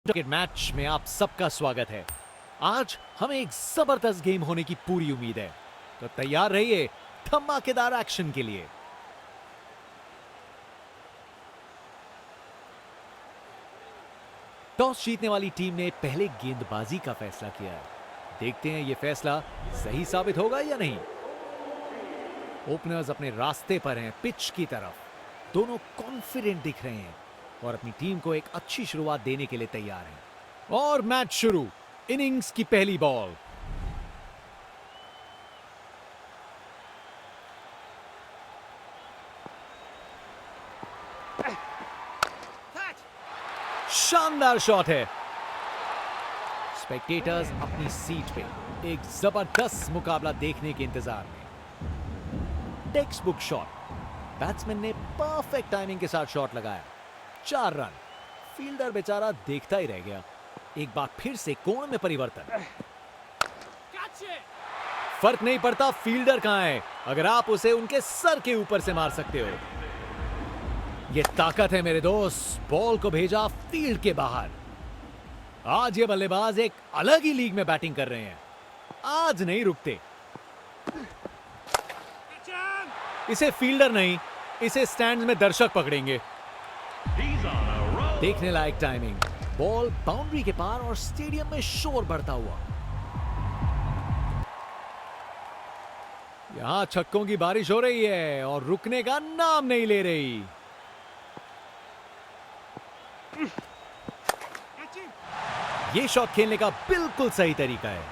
Cricket match में आप सबका स्वागत है। आज हमें एक जबरदस्त गेम होने की पूरी उम्मीद है, तो तैयार रहिए धमाकेदार एक्शन के लिए। टॉस जीतने वाली टीम ने पहले गेंदबाजी का फैसला किया है। देखते हैं यह फैसला सही साबित होगा या नहीं। ओपनर्स अपने रास्ते पर हैं पिच की तरफ। दोनों कॉन्फिडेंट दिख रहे हैं और अपनी टीम को एक अच्छी शुरुआत देने के लिए तैयार हैं। और मैच शुरू। इनिंग्स की पहली बॉल। शानदार शॉट है। स्पेक्टेटर्स अपनी सीट पे एक जबरदस्त मुकाबला देखने के इंतजार में। Text book shot. बैट्समैन ने परफेक्ट टाइमिंग के साथ शॉट लगाया। 4 रन। फील्डर बेचारा देखता ही रह गया। एक बार फिर से कोण में परिवर्तन। फर्क नहीं पड़ता फील्डर कहां है, अगर आप उसे उनके सर के ऊपर से मार सकते हो। यह ताकत है मेरे दोस्त। बॉल को भेजा फील्ड के बाहर। आज ये बल्लेबाज एक अलग ही लीग में बैटिंग कर रहे हैं। आज नहीं रुकते। इसे फील्डर नहीं, इसे स्टैंड्स में दर्शक पकड़ेंगे। देखने लायक टाइमिंग। बॉल बाउंड्री के पार और स्टेडियम में शोर बढ़ता हुआ। यहां छक्कों की बारिश हो रही है और रुकने का नाम नहीं ले रही। ये शॉट खेलने का बिल्कुल सही तरीका है।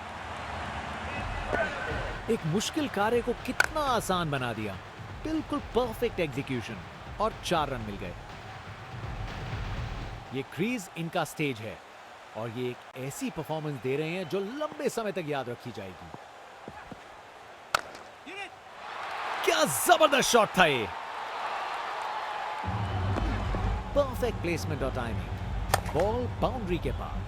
एक मुश्किल कार्य को कितना आसान बना दिया। बिल्कुल परफेक्ट एग्जीक्यूशन और 4 रन मिल गए। ये क्रीज इनका स्टेज है और ये एक ऐसी परफॉर्मेंस दे रहे हैं जो लंबे समय तक याद रखी जाएगी। क्या जबरदस्त शॉट था ये। परफेक्ट प्लेसमेंट और टाइमिंग। बॉल बाउंड्री के पार।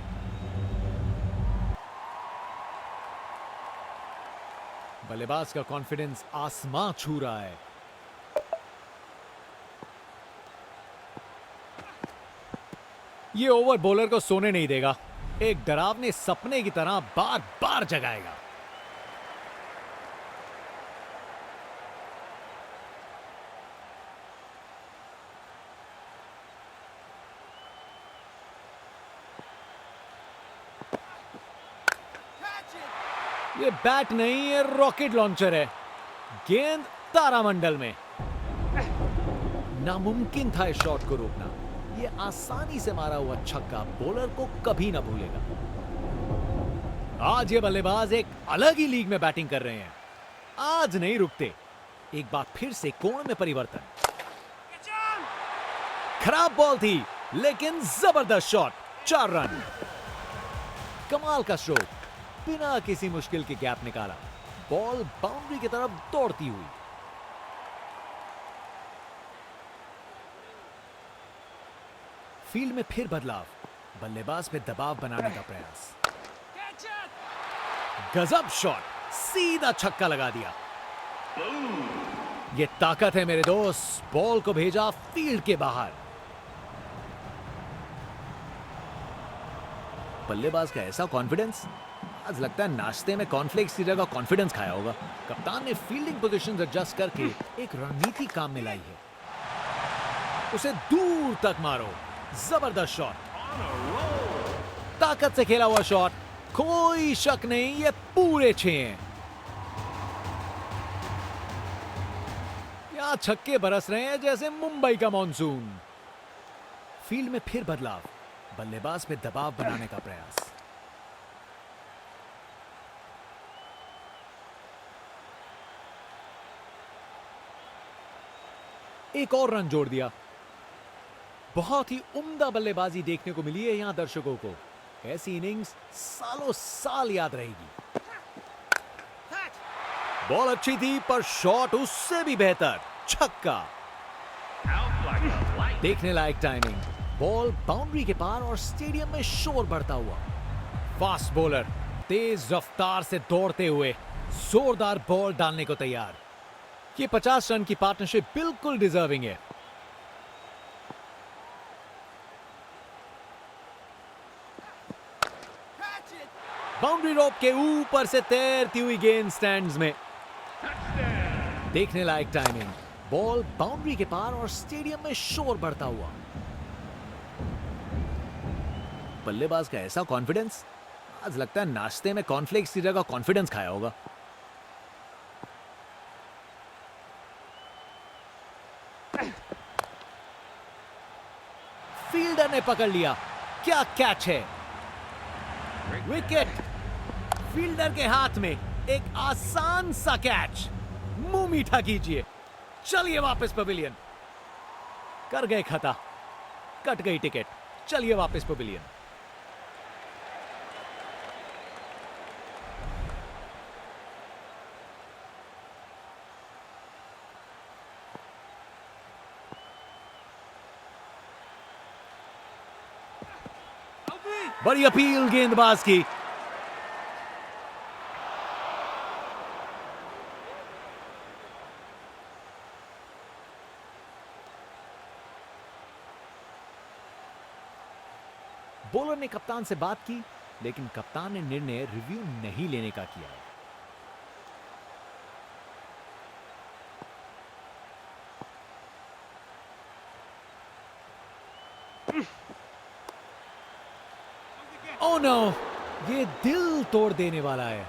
बल्लेबाज का कॉन्फिडेंस आसमां छू रहा है। ये ओवर बॉलर को सोने नहीं देगा। एक डरावने सपने की तरह बार बार जगाएगा। ये बैट नहीं, ये रॉकेट लॉन्चर है। गेंद तारामंडल में। नामुमकिन था इस शॉट को रोकना। ये आसानी से मारा हुआ छक्का बॉलर को कभी ना भूलेगा। आज ये बल्लेबाज एक अलग ही लीग में बैटिंग कर रहे हैं। आज नहीं रुकते। एक बार फिर से कोण में परिवर्तन। खराब बॉल थी लेकिन जबरदस्त शॉट। 4 रन। कमाल का स्ट्रोक। बिना किसी मुश्किल के गैप निकाला। बॉल बाउंड्री की तरफ दौड़ती हुई। फील्ड में फिर बदलाव। बल्लेबाज पे दबाव बनाने का प्रयास। गजब शॉट। सीधा छक्का लगा दिया। ये ताकत है मेरे दोस्त। बॉल को भेजा फील्ड के बाहर। बल्लेबाज का ऐसा कॉन्फिडेंस। आज लगता है नाश्ते में कॉर्नफ्लेक्स की जगह कॉन्फिडेंस खाया होगा। कप्तान ने फील्डिंग पोजीशंस एडजस्ट करके एक रणनीति काम में लाई है। उसे दूर तक मारो। जबरदस्त शॉट। ताकत से खेला हुआ शॉट। कोई शक नहीं, ये पूरे 6 हैं। यहां छक्के बरस रहे हैं जैसे मुंबई का मॉनसून। फील्ड में फिर बदलाव। बल्लेबाज पे दबाव बनाने का प्रयास। एक और रन जोड़ दिया। बहुत ही उम्दा बल्लेबाजी देखने को मिली है यहां दर्शकों को। ऐसी इनिंग्स सालों साल याद रहेगी। बॉल अच्छी थी पर शॉट उससे भी बेहतर। छक्का। देखने लायक टाइमिंग। बॉल बाउंड्री के पार और स्टेडियम में शोर बढ़ता हुआ। फास्ट बॉलर तेज रफ्तार से दौड़ते हुए जोरदार बॉल डालने को तैयार। ये 50 रन की पार्टनरशिप बिल्कुल डिजर्विंग है। बाउंड्री रोप के ऊपर से तैरती हुई गेंद स्टैंड्स में। देखने लायक टाइमिंग, बॉल बाउंड्री के पार और स्टेडियम में शोर बढ़ता हुआ। बल्लेबाज का ऐसा कॉन्फिडेंस, आज लगता है नाश्ते में कॉर्नफ्लेक्स की जगह कॉन्फिडेंस खाया होगा। फील्डर ने पकड़ लिया, क्या कैच है। विकेट, फील्डर के हाथ में एक आसान सा कैच। मुंह मीठा कीजिए, चलिए वापस पवेलियन। कर गए खता, कट गई टिकट, चलिए वापस पवेलियन। बड़ी अपील गेंदबाज की। बॉलर ने कप्तान से बात की, लेकिन कप्तान ने निर्णय रिव्यू नहीं लेने का किया। ओह नो, ये दिल तोड़ देने वाला है।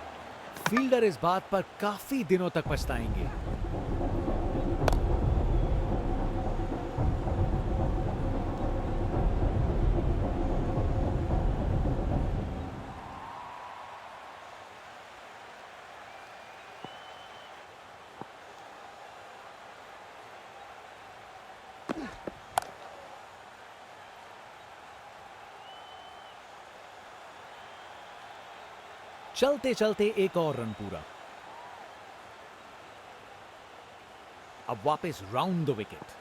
फील्डर इस बात पर काफी दिनों तक पछताएंगे। चलते चलते एक और रन पूरा। अब वापस राउंड द विकेट।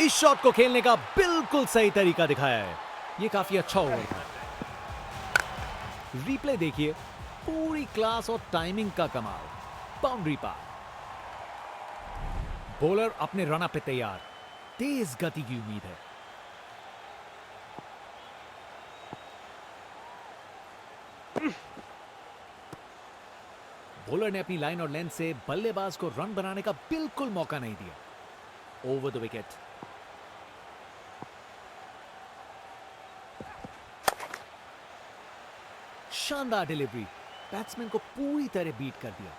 इस शॉट को खेलने का बिल्कुल सही तरीका दिखाया है। यह काफी अच्छा ओवर था। रिप्ले देखिए, पूरी क्लास और टाइमिंग का कमाल। बाउंड्री पार, बॉलर अपने रन अप पे तैयार। तेज गति की उम्मीद है। बॉलर ने अपनी लाइन और लेंथ से बल्लेबाज को रन बनाने का बिल्कुल मौका नहीं दिया। Over the wicket. शानदार डिलीवरी, बैट्समैन को पूरी तरह बीट कर दिया।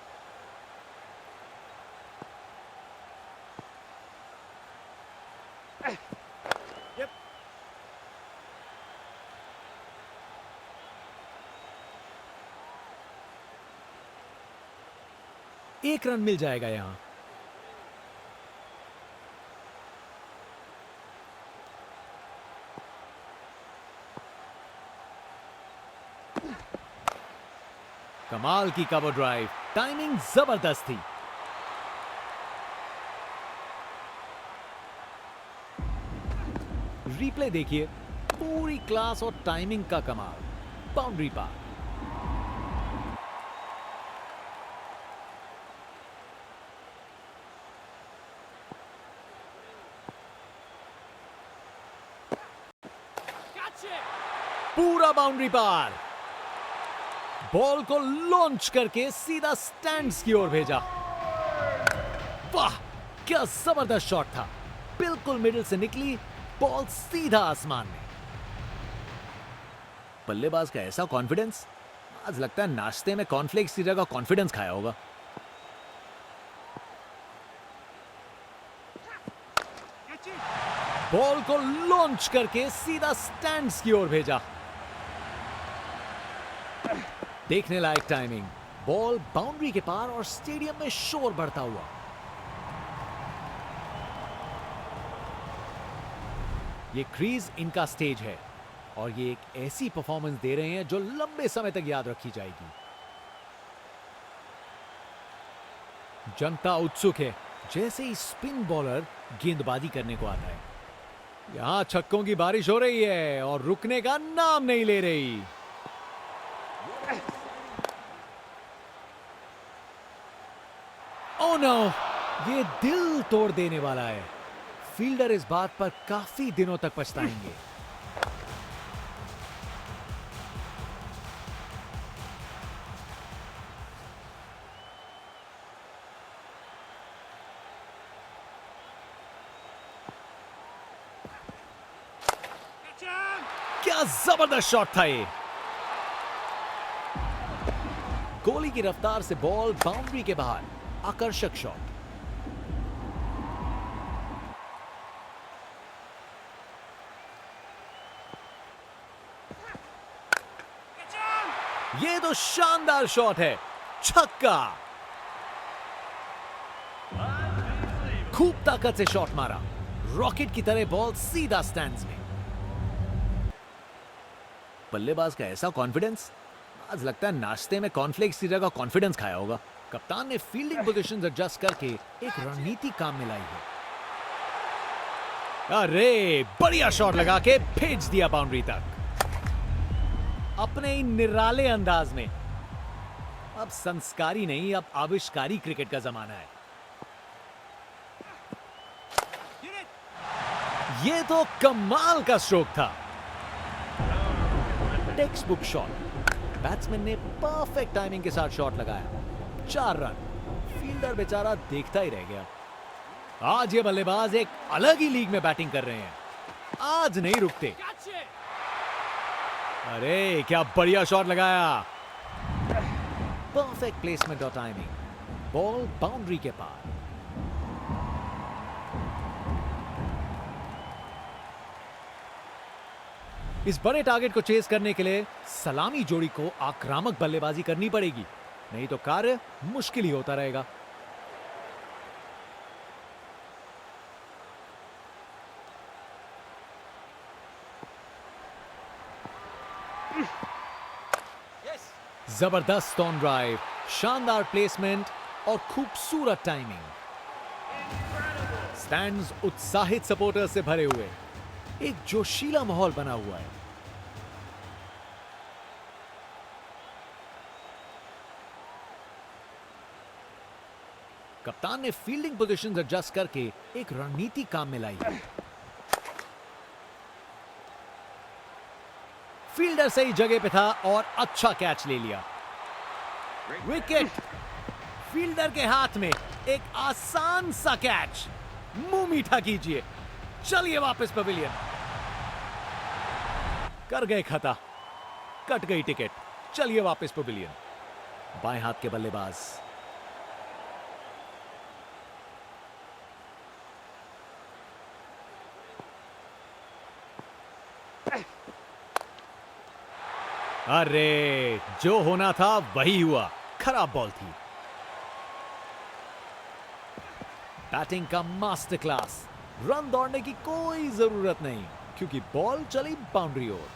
एक रन मिल जाएगा यहां। कमाल की कवर ड्राइव, टाइमिंग जबरदस्त थी। रिप्ले देखिए, पूरी क्लास और टाइमिंग का कमाल। बाउंड्री पार। पूरा बाउंड्री पार। बॉल को लॉन्च करके सीधा स्टैंड्स की ओर भेजा। वाह, क्या जबरदस्त शॉट था। बिल्कुल मिडिल से निकली बॉल, सीधा आसमान में। बल्लेबाज का ऐसा कॉन्फिडेंस, आज लगता है नाश्ते में कॉर्नफ्लेक्स की जगह कॉन्फिडेंस खाया होगा। बॉल को लॉन्च करके सीधा स्टैंड्स की ओर भेजा। देखने लायक टाइमिंग, बॉल बाउंड्री के पार और स्टेडियम में शोर बढ़ता हुआ। ये क्रीज इनका स्टेज है और ये एक ऐसी परफॉर्मेंस दे रहे हैं जो लंबे समय तक याद रखी जाएगी। जनता उत्सुक है, जैसे ही स्पिन बॉलर गेंदबाजी करने को आता है। यहां छक्कों की बारिश हो रही है और रुकने का नाम नहीं ले रही। ओह नो, ये दिल तोड़ देने वाला है। फील्डर इस बात पर काफी दिनों तक पछताएंगे। क्या जबरदस्त शॉट था ये। गोली की रफ्तार से बॉल बाउंड्री के बाहर, आकर्षक शॉट। ये तो शानदार शॉट है, छक्का। खूब ताकत से शॉट मारा, रॉकेट की तरह बॉल सीधा स्टैंड्स में। बल्लेबाज का ऐसा कॉन्फिडेंस, आज लगता है नाश्ते में कॉर्नफ्लेक्स की जगह कॉन्फिडेंस खाया होगा। कप्तान ने फील्डिंग पोजीशंस एडजस्ट करके एक रणनीति काम में लाई है। अरे बढ़िया शॉट लगा के भेज दिया बाउंड्री तक, अपने ही निराले अंदाज में। अब संस्कारी नहीं, अब आविष्कारी क्रिकेट का जमाना है। ये तो कमाल का स्ट्रोक था, टेक्स्ट बुक शॉट। बैट्समैन ने परफेक्ट टाइमिंग के साथ शॉट लगाया, 4 रन। फील्डर बेचारा देखता ही रह गया। आज ये बल्लेबाज एक अलग ही लीग में बैटिंग कर रहे हैं, आज नहीं रुकते। अरे क्या बढ़िया शॉट लगाया, परफेक्ट प्लेसमेंट और टाइमिंग, बॉल बाउंड्री के पार। इस बड़े टारगेट को चेस करने के लिए सलामी जोड़ी को आक्रामक बल्लेबाजी करनी पड़ेगी, नहीं तो कार्य मुश्किल ही होता रहेगा। जबरदस्त ऑन ड्राइव, शानदार प्लेसमेंट और खूबसूरत टाइमिंग। स्टैंड्स उत्साहित सपोर्टर्स से भरे हुए, एक जोशीला माहौल बना हुआ है। कप्तान ने फील्डिंग पोजीशंस एडजस्ट करके एक रणनीति काम में लाई। फील्डर सही जगह पे था और अच्छा कैच ले लिया। विकेट, फील्डर के हाथ में एक आसान सा कैच। मुंह मीठा कीजिए, चलिए वापस पवेलियन। कर गए खता, कट गई टिकट, चलिए वापस पवेलियन। बाएं हाथ के बल्लेबाज, अरे जो होना था वही हुआ, खराब बॉल थी। बैटिंग का मास्टर क्लास, रन दौड़ने की कोई जरूरत नहीं क्योंकि बॉल चली बाउंड्री ओर।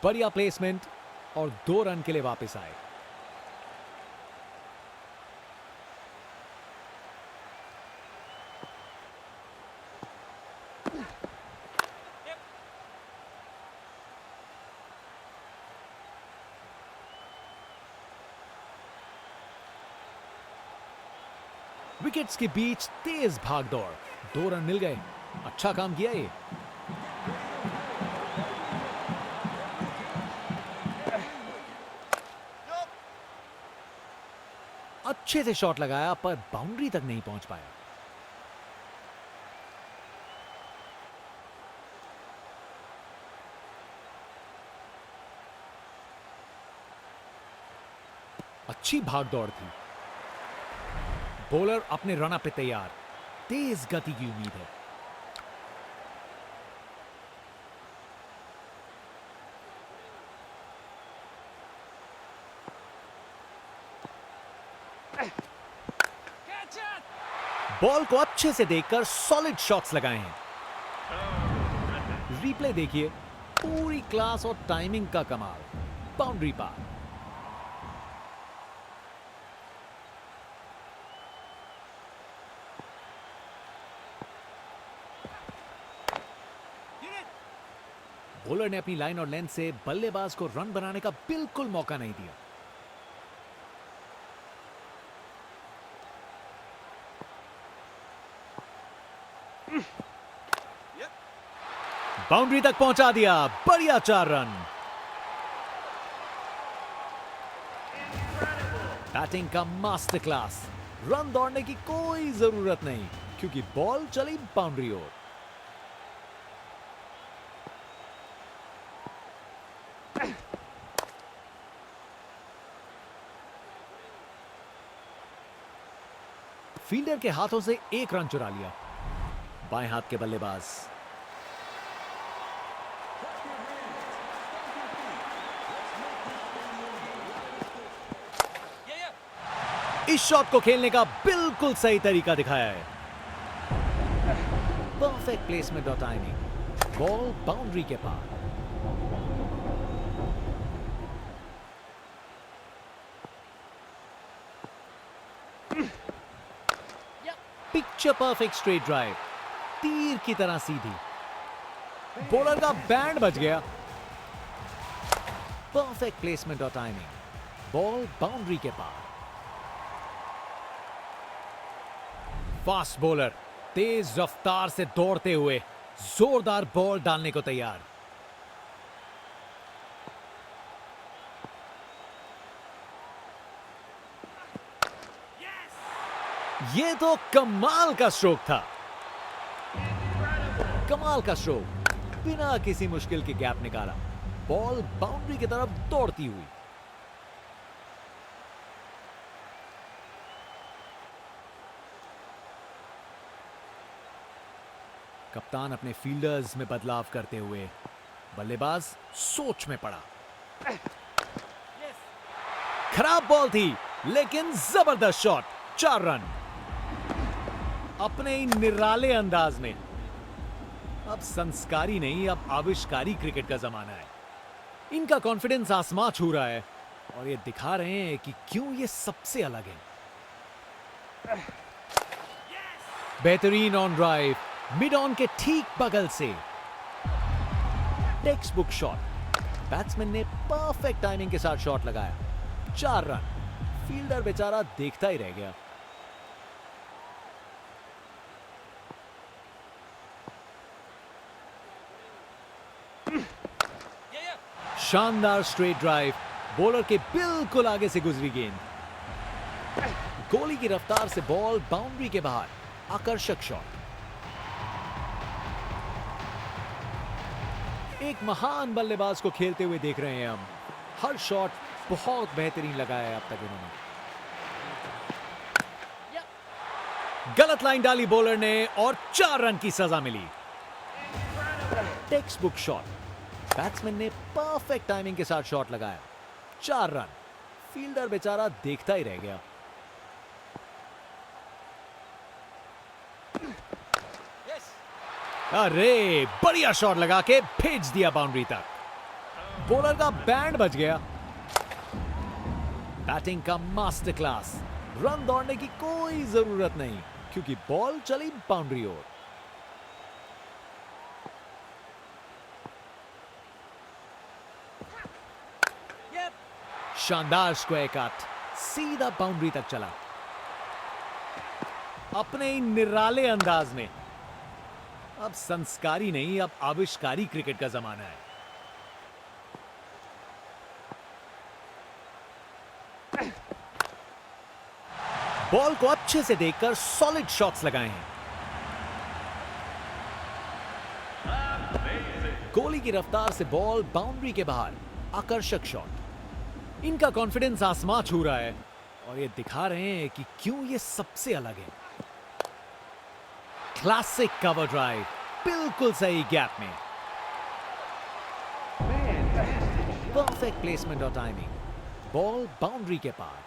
बढ़िया प्लेसमेंट और 2 रन के लिए वापस आए। विकेट्स के बीच तेज भागदौड़, 2 रन मिल गए। अच्छा काम किया ये। अच्छे से शॉट लगाया पर बाउंड्री तक नहीं पहुंच पाया। अच्छी भागदौड़ थी। बॉलर अपने रन अप पे तैयार, तेज गति की उम्मीद है। बॉल को अच्छे से देखकर सॉलिड शॉट्स लगाए हैं। रिप्ले देखिए, पूरी क्लास और टाइमिंग का कमाल, बाउंड्री पार। बॉलर ने अपनी लाइन और लेंथ से बल्लेबाज को रन बनाने का बिल्कुल मौका नहीं दिया। बाउंड्री तक पहुंचा दिया, बढ़िया 4 रन। बैटिंग का मास्टर क्लास, रन दौड़ने की कोई जरूरत नहीं क्योंकि बॉल चली बाउंड्री ओर। फील्डर के हाथों से 1 रन चुरा लिया। बाएं हाथ के बल्लेबाज इस शॉट को खेलने का बिल्कुल सही तरीका दिखाया है। परफेक्ट प्लेसमेंट और टाइमिंग, बॉल बाउंड्री के पार। पिक्चर परफेक्ट स्ट्रेट ड्राइव, तीर की तरह सीधी। बॉलर का बैंड बच गया। परफेक्ट प्लेसमेंट और टाइमिंग, बॉल बाउंड्री के पार। फास्ट बॉलर तेज रफ्तार से दौड़ते हुए जोरदार बॉल डालने को तैयार। ये तो कमाल का स्ट्रोक था। कमाल का स्ट्रोक, बिना किसी मुश्किल के गैप निकाला, बॉल बाउंड्री की तरफ दौड़ती हुई। कप्तान अपने फील्डर्स में बदलाव करते हुए बल्लेबाज सोच में पड़ा। खराब बॉल थी लेकिन जबरदस्त शॉट, 4 रन। अपने ही निराले अंदाज में। अब संस्कारी नहीं, अब आविष्कारी क्रिकेट का जमाना है। इनका कॉन्फिडेंस आसमां छू रहा है और ये दिखा रहे हैं कि क्यों ये सबसे अलग है। बेहतरीन ऑन ड्राइव, मिड ऑन के ठीक बगल से टेक्स्ट बुक शॉट। बैट्समैन ने परफेक्ट टाइमिंग के साथ शॉट लगाया, 4 रन। फील्डर बेचारा देखता ही रह गया। शानदार स्ट्रेट ड्राइव, बॉलर के बिल्कुल आगे से गुजरी गेंद। गोली की रफ्तार से बॉल बाउंड्री के बाहर, आकर्षक शॉट। एक महान बल्लेबाज को खेलते हुए देख रहे हैं हम। हर शॉट बहुत बेहतरीन लगाया है अब तक इन्होंने। गलत लाइन डाली बॉलर ने और 4 रन की सजा मिली। टेक्स्ट बुक शॉट, बैट्समैन ने परफेक्ट टाइमिंग के साथ शॉट लगाया, 4 रन। फील्डर बेचारा देखता ही रह गया। अरे बढ़िया शॉट लगा के भेज दिया बाउंड्री तक। बॉलर का बैंड बच गया। बैटिंग का मास्टर क्लास, रन दौड़ने की कोई जरूरत नहीं क्योंकि बॉल चली बाउंड्री ओर। शानदार स्क्वायर कट, सीधा बाउंड्री तक चला। अपने ही निराले अंदाज में। अब संस्कारी नहीं, अब आविष्कारी क्रिकेट का जमाना है। बॉल को अच्छे से देखकर सॉलिड शॉट्स लगाए हैं। गोली की रफ्तार से बॉल बाउंड्री के बाहर, आकर्षक शॉट। इनका कॉन्फिडेंस आसमां छू रहा है और ये दिखा रहे हैं कि क्यों ये सबसे अलग है। क्लासिक कवर ड्राइव, बिल्कुल सही गैप में। परफेक्ट प्लेसमेंट और टाइमिंग, बॉल बाउंड्री के पार।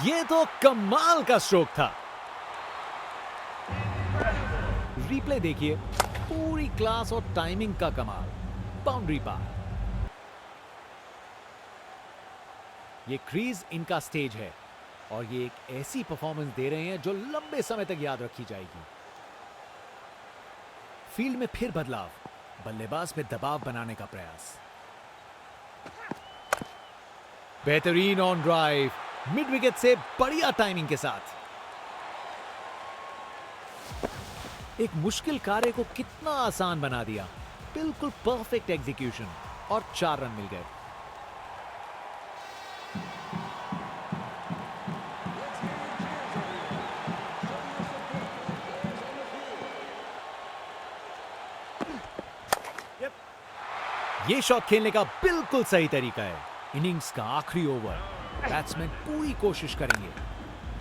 ये तो कमाल का स्ट्रोक था। रिप्ले देखिए, पूरी क्लास और टाइमिंग का कमाल, बाउंड्री पार। ये क्रीज इनका स्टेज है और ये एक ऐसी परफॉर्मेंस दे रहे हैं जो लंबे समय तक याद रखी जाएगी। फील्ड में फिर बदलाव, बल्लेबाज पे दबाव बनाने का प्रयास। बेहतरीन ऑन ड्राइव, मिड विकेट से बढ़िया टाइमिंग के साथ। एक मुश्किल कार्य को कितना आसान बना दिया। बिल्कुल परफेक्ट एग्जीक्यूशन और 4 रन मिल गए। ये शॉट खेलने का बिल्कुल सही तरीका है। इनिंग्स का आखिरी ओवर, बैट्समैन पूरी कोशिश करेंगे।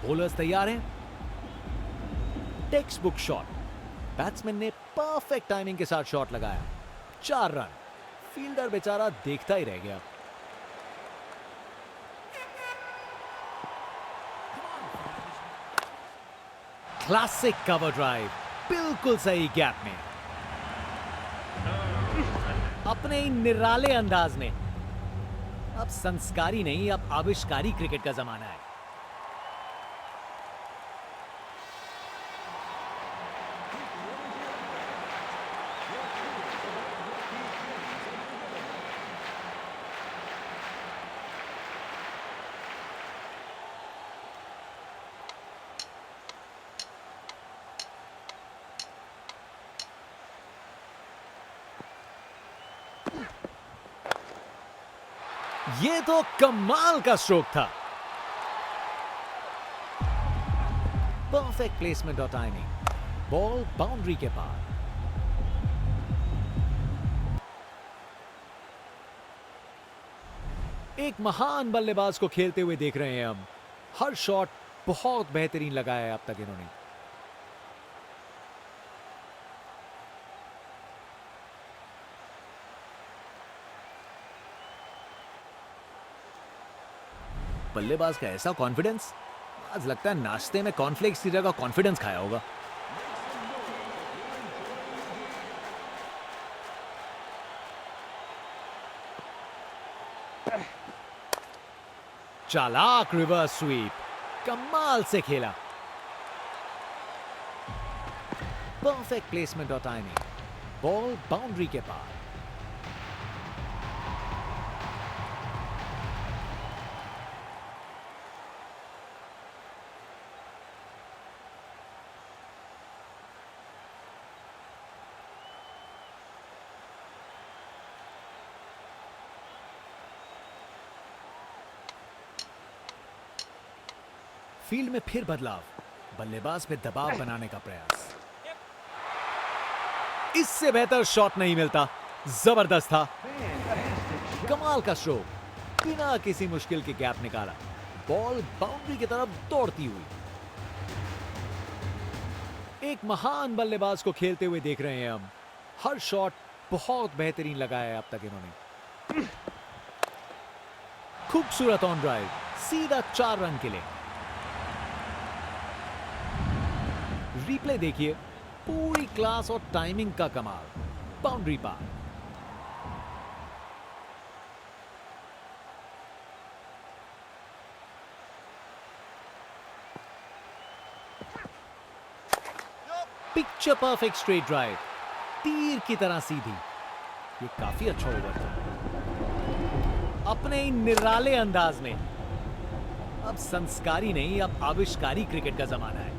बॉलर्स तैयार हैं। टेक्स्ट बुक शॉट, बैट्समैन ने परफेक्ट टाइमिंग के साथ शॉट लगाया। 4 रन। फील्डर बेचारा देखता ही रह गया। क्लासिक कवर ड्राइव, बिल्कुल सही गैप में, अपने ही निराले अंदाज में। अब संस्कारी नहीं, अब आविष्कारी क्रिकेट का जमाना है। ये तो कमाल का स्ट्रोक था। परफेक्ट प्लेसमेंट और टाइमिंग, बॉल बाउंड्री के पार। एक महान बल्लेबाज को खेलते हुए देख रहे हैं हम। हर शॉट बहुत बेहतरीन लगाया है अब तक इन्होंने। बल्लेबाज का ऐसा कॉन्फिडेंस, आज लगता है नाश्ते में कॉर्नफ्लेक्स की जगह कॉन्फिडेंस खाया होगा। चालाक रिवर्स स्वीप, कमाल से खेला। परफेक्ट प्लेसमेंट और टाइमिंग, बॉल बाउंड्री के पार। फील्ड में फिर बदलाव, बल्लेबाज पे दबाव बनाने का प्रयास। इससे बेहतर शॉट नहीं मिलता। जबरदस्त था, कमाल का स्ट्रोक, बिना किसी मुश्किल के गैप निकाला। बॉल बाउंड्री की तरफ दौड़ती हुई। एक महान बल्लेबाज को खेलते हुए देख रहे हैं हम। हर शॉट बहुत बेहतरीन लगाया है अब तक इन्होंने। खूबसूरत ऑन ड्राइव, सीधा 4 रन के लिए। रिप्ले देखिए, पूरी क्लास और टाइमिंग का कमाल। बाउंड्री पार। पिक्चर परफेक्ट स्ट्रेट ड्राइव, तीर की तरह सीधी। ये काफी अच्छा ओवर था, अपने ही निराले अंदाज में। अब संस्कारी नहीं, अब आविष्कारी क्रिकेट का जमाना है।